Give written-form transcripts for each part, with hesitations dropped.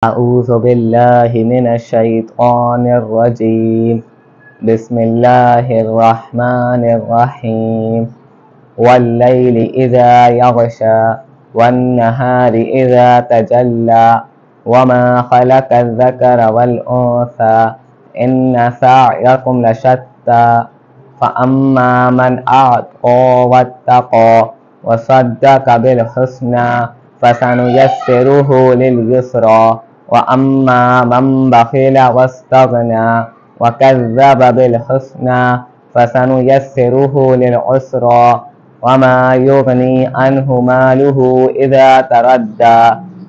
أعوذ بالله من الشيطان الرجيم. بسم الله الرحمن الرحيم. والليل إذا يغشى والنهار إذا تجلى وما خلق الذكر والأنثى إن سعيكم لشتى فأما من أعطى واتقى وصدق بالحسنى فسنيسره لليسرى وأما من بخل واستغنى وكذب بالحسنى فسنيسره للعسرى وما يغني عنه ماله إذا تردى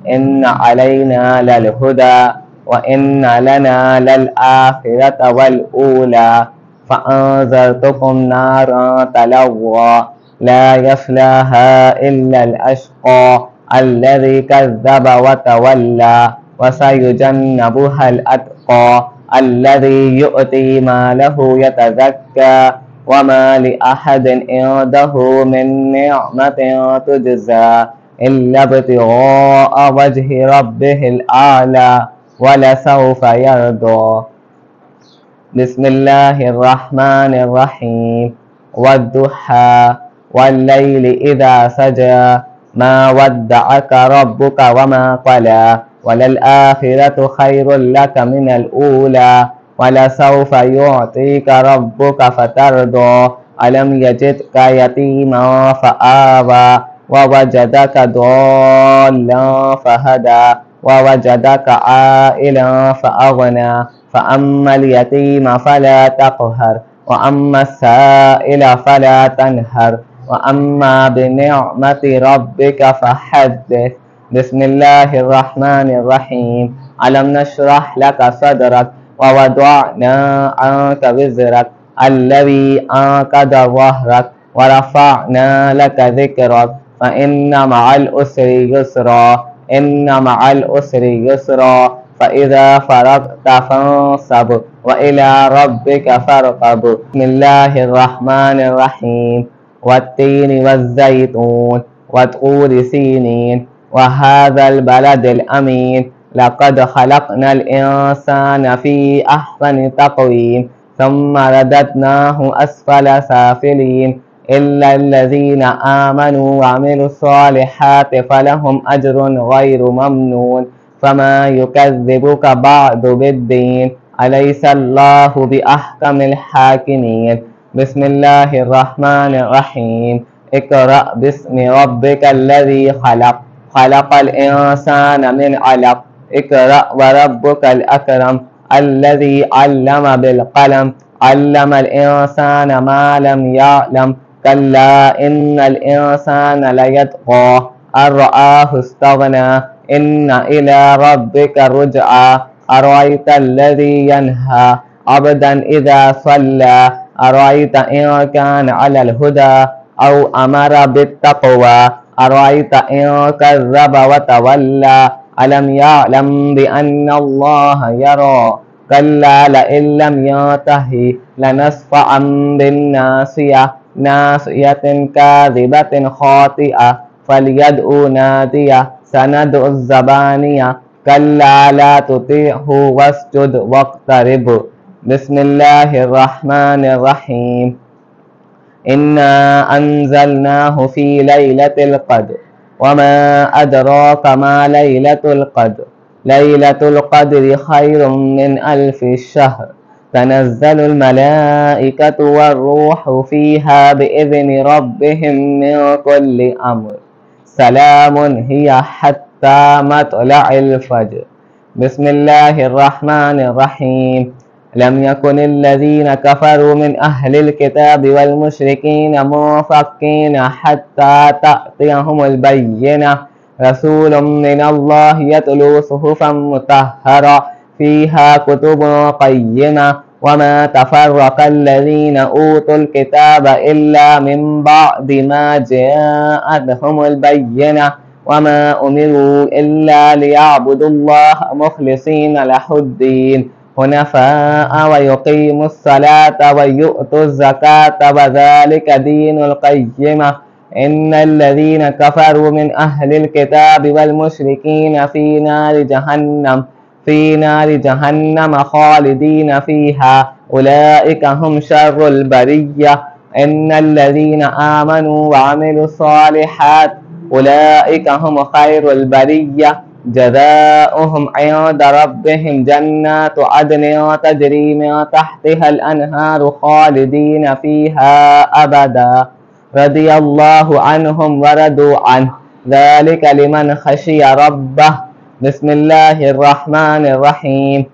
إن علينا للهدى وإن لنا للآخرة والأولى فأنذرتكم نارا تلظى لا يصلاها إلا الأشقى الذي كذب وتولى وسيجنبها الأتقى الذي يؤتي ماله يتزكى وما لأحد عنده من نعمة تجزى إلا ابتغاء وجه ربه الأعلى ولسوف يرضى. بسم الله الرحمن الرحيم. والضحى والليل إذا سجى ما ودعك ربك وما قلى وللآخرة خير لك من الأولى ولسوف يعطيك ربك فترضى ألم يجدك يتيما فآوى ووجدك ضالا فهدى ووجدك عائلا فأغنى فأما اليتيم فلا تقهر وأما السائل فلا تنهر وأما بنعمة ربك فحدث. بسم الله الرحمن الرحيم. ألم نشرح لك صدرك ووضعنا عنك وزرك الذي أنقض ظهرك ورفعنا لك ذكرك فإن مع العسر يسرا إن مع العسر يسرا فإذا فرغت فانصب وإلى ربك فارغب. بسم الله الرحمن الرحيم. والتين والزيتون وطور سينين وهذا البلد الأمين لقد خلقنا الإنسان في أحسن تقويم ثم رددناه أسفل سافلين إلا الذين آمنوا وعملوا الصالحات فلهم أجر غير ممنون فما يكذبك بعد بالدين أليس الله بأحكم الحاكمين. بسم الله الرحمن الرحيم. اقرأ باسم ربك الذي خلق خلق الإنسان من علق اقرأ وربك الأكرم الذي علم بالقلم علم الإنسان ما لم يعلم كلا إن الإنسان ليطغى أن رآه استغنى إن إلى ربك الرجعى أرأيت الذي ينهى عبدا إذا صلى أرأيت إن كان على الهدى أو أمر بالتقوى أرأيت إن كذب وتولى ألم يعلم بأن الله يرى كلا لئن لم ينته لنصفعا بالناصية ناصية كاذبة خاطئة فليدع ناديه سندع الزبانية كلا لا تطيعه واسجد واقترب. بسم الله الرحمن الرحيم. إنا أنزلناه في ليلة القدر وما أدراك ما ليلة القدر ليلة القدر خير من ألف الشهر تنزل الملائكة والروح فيها بإذن ربهم من كل أمر سلام هي حتى مطلع الفجر. بسم الله الرحمن الرحيم. لم يكن الذين كفروا من أهل الكتاب والمشركين منفكين حتى تأتيهم البينة رسول من الله يتلو صحفا مطهرة فيها كتب قيمة وما تفرق الذين أوتوا الكتاب إلا من بعد ما جاءتهم البينة وما أمروا إلا ليعبدوا الله مخلصين له الدين حنفاء ويقيموا الصلاة ويؤتوا الزكاة وذلك دين القيمة إن الذين كفروا من أهل الكتاب والمشركين في نار جهنم خالدين فيها أولئك هم شر البرية. إن الذين آمنوا وعملوا الصالحات أولئك هم خير البرية جزاؤهم عند ربهم جنات عدن تجري من تحتها الأنهار خالدين فيها أبدا رضي الله عنهم ورضوا عنه ذلك لمن خشي ربه. بسم الله الرحمن الرحيم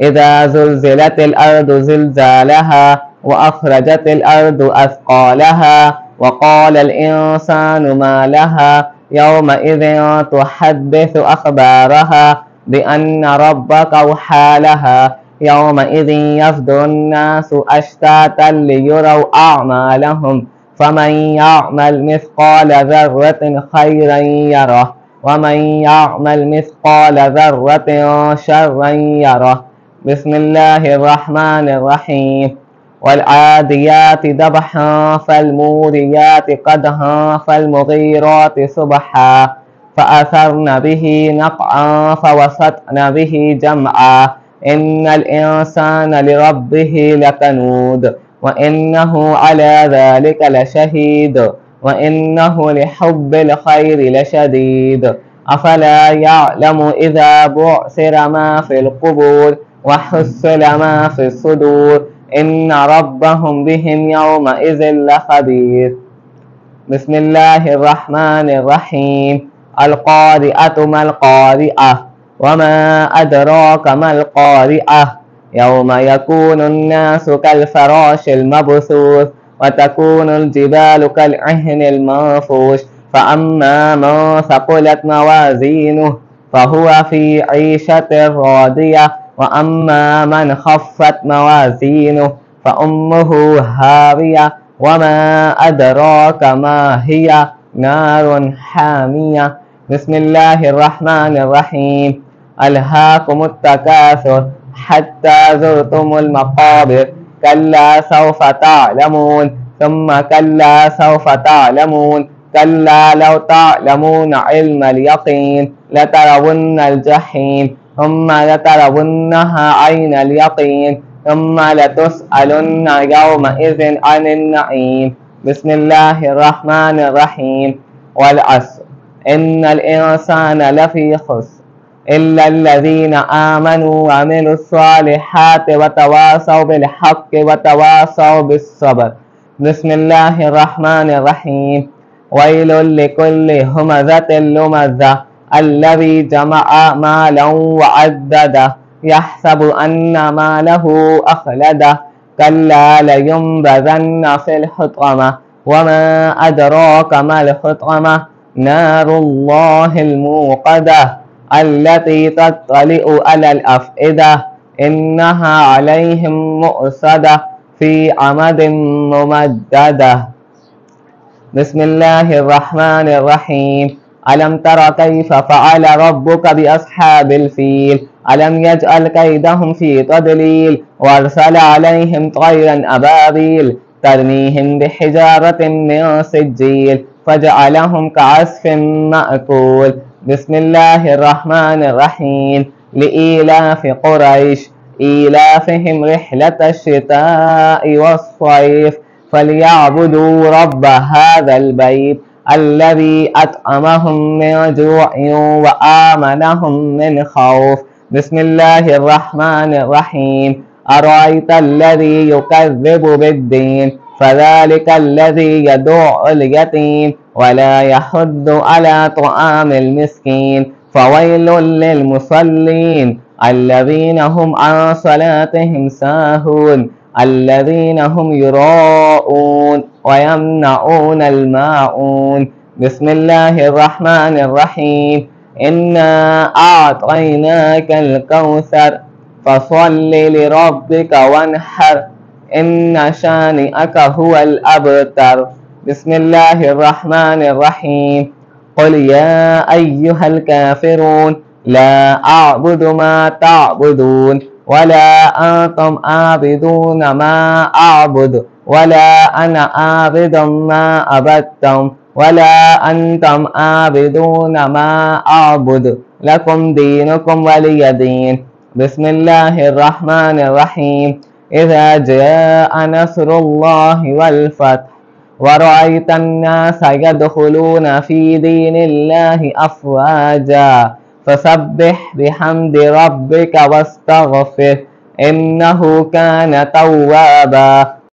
إذا زلزلت الأرض زلزالها وأخرجت الأرض أثقالها وقال الإنسان ما لها يومئذ تحدث أخبارها بأن ربك أوحى لها يومئذ يصدر الناس أشتاتا ليروا أعمالهم فمن يعمل مثقال ذرة خيرا يره ومن يعمل مثقال ذرة شرا يره. بسم الله الرحمن الرحيم والعاديات ضبحا فالموريات قدحا فالمغيرات صبحا فأثرن به نقعا فوسطن به جمعا إن الإنسان لربه لكنود وإنه على ذلك لشهيد وإنه لحب الخير لشديد أفلا يعلم إذا بعثر ما في القبور وحصل ما في الصدور إن ربهم بهم يومئذ لخبير. بسم الله الرحمن الرحيم القارئة ما القارئة وما أدراك ما القارئة يوم يكون الناس كالفراش المبثوث وتكون الجبال كالعهن المنفوش فأما من ثقلت موازينه فهو في عيشة راضية وأما من خفت موازينه فأمه هاوية وما أدراك ما هي نار حامية. بسم الله الرحمن الرحيم ألهاكم التكاثر حتى زرتم المقابر كلا سوف تعلمون ثم كلا سوف تعلمون كلا لو تعلمون علم اليقين لترون الجحيم ثم لترونها عين اليقين ثم لتسألن يومئذ عن النعيم. بسم الله الرحمن الرحيم والعصر إن الإنسان لفي خسر إلا الذين آمنوا وعملوا الصالحات وتواصوا بالحق وتواصوا بالصبر. بسم الله الرحمن الرحيم ويل لكل همزة لمزة الذي جمع مالا وعدده يحسب أن ماله أخلده كلا لينبذن في الحطمة وما أدراك ما الحطمة نار الله الموقدة التي تطلع على الأفئدة إنها عليهم مؤصدة في عمد ممددة. بسم الله الرحمن الرحيم ألم تر كيف فعل ربك بأصحاب الفيل ألم يجعل كيدهم في تضليل وأرسل عليهم طيرا أبابيل ترميهم بحجارة من سجيل فجعلهم كعصف مأكول. بسم الله الرحمن الرحيم لإيلاف قريش إيلافهم رحلة الشتاء والصيف فليعبدوا رب هذا البيت الذي أطعمهم من جوع وآمنهم من خوف. بسم الله الرحمن الرحيم أرأيت الذي يكذب بالدين فذلك الذي يدع اليتيم ولا يحض على طعام المسكين فويل للمصلين الذين هم عن صلاتهم ساهون الذين هم يراءون ويمنعون الماعون. بسم الله الرحمن الرحيم إنا أعطيناك الكوثر فصل لربك وانحر إن شانئك هو الأبتر. بسم الله الرحمن الرحيم قل يا أيها الكافرون لا أعبد ما تعبدون ولا أنتم عابدون ما أعبد ولا أنا عابد ما عبدتم ولا أنتم عابدون ما أعبد لكم دينكم ولي دين. بسم الله الرحمن الرحيم. إذا جاء نصر الله والفتح ورأيت الناس يدخلون في دين الله أفواجا فسبح بحمد ربك واستغفر إنه كان توابا.